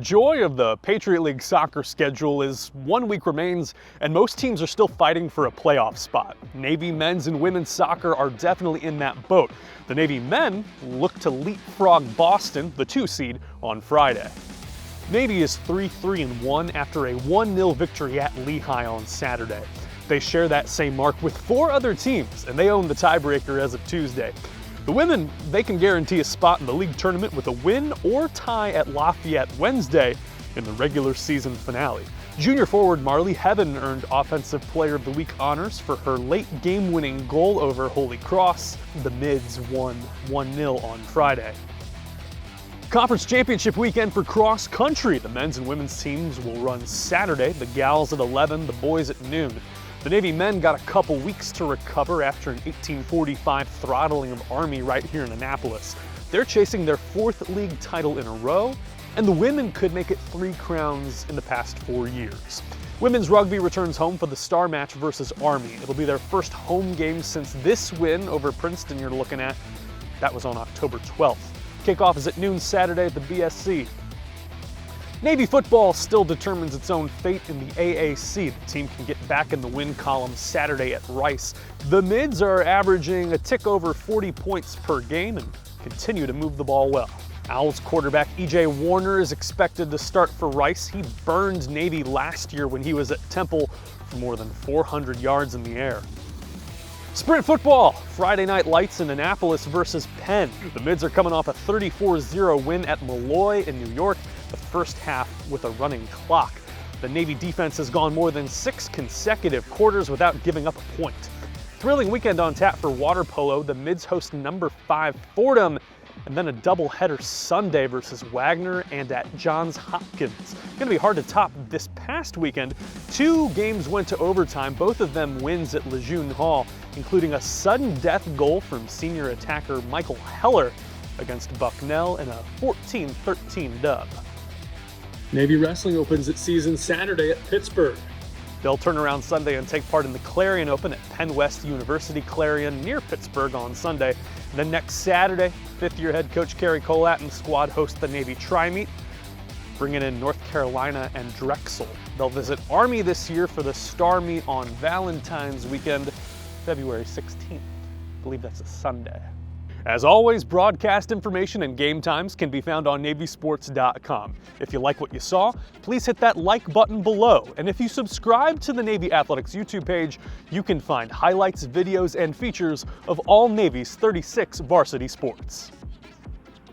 joy of the Patriot League soccer schedule is 1 week remains and most teams are still fighting for a playoff spot. Navy men's and women's soccer are definitely in that boat. The Navy men look to leapfrog Boston, the 2 seed, on Friday. Navy is 3-1 after a 1-0 victory at Lehigh on Saturday. They share that same mark with 4 other teams, and they own the tiebreaker as of Tuesday. The women, they can guarantee a spot in the league tournament with a win or tie at Lafayette Wednesday in the regular season finale. Junior forward Marley Heaven earned Offensive Player of the Week honors for her late game-winning goal over Holy Cross. The Mids won 1-0 on Friday. Conference Championship weekend for cross country. The men's and women's teams will run Saturday, the gals at 11, the boys at noon. The Navy men got a couple weeks to recover after an 1845 throttling of Army right here in Annapolis. They're chasing their 4th league title in a row, and the women could make it 3 crowns in the past 4 years. Women's rugby returns home for the star match versus Army. It'll be their first home game since this win over Princeton you're looking at. That was on October 12th. Kickoff is at noon Saturday at the BSC. Navy football still determines its own fate in the AAC. The team can get back in the win column Saturday at Rice. The Mids are averaging a tick over 40 points per game and continue to move the ball well. Owls quarterback E.J. Warner is expected to start for Rice. He burned Navy last year when he was at Temple for more than 400 yards in the air. Sprint football, Friday night lights in Annapolis versus Penn. The Mids are coming off a 34-0 win at Malloy in New York, the first half with a running clock. The Navy defense has gone more than 6 consecutive quarters without giving up a point. Thrilling weekend on tap for water polo. The Mids host number 5 Fordham, and then a doubleheader Sunday versus Wagner and at Johns Hopkins. It's going to be hard to top this past weekend. 2 games went to overtime, both of them wins at Lejeune Hall, including a sudden death goal from senior attacker Michael Heller against Bucknell in a 14-13 dub. Navy wrestling opens its season Saturday at Pittsburgh. They'll turn around Sunday and take part in the Clarion Open at Penn West University Clarion near Pittsburgh on Sunday. Then next Saturday, 5th-year head coach Kerry Colat and squad host the Navy Tri-Meet, bringing in North Carolina and Drexel. They'll visit Army this year for the Star Meet on Valentine's weekend, February 16th. I believe that's a Sunday. As always, broadcast information and game times can be found on NavySports.com. If you like what you saw, please hit that like button below. And if you subscribe to the Navy Athletics YouTube page, you can find highlights, videos, and features of all Navy's 36 varsity sports.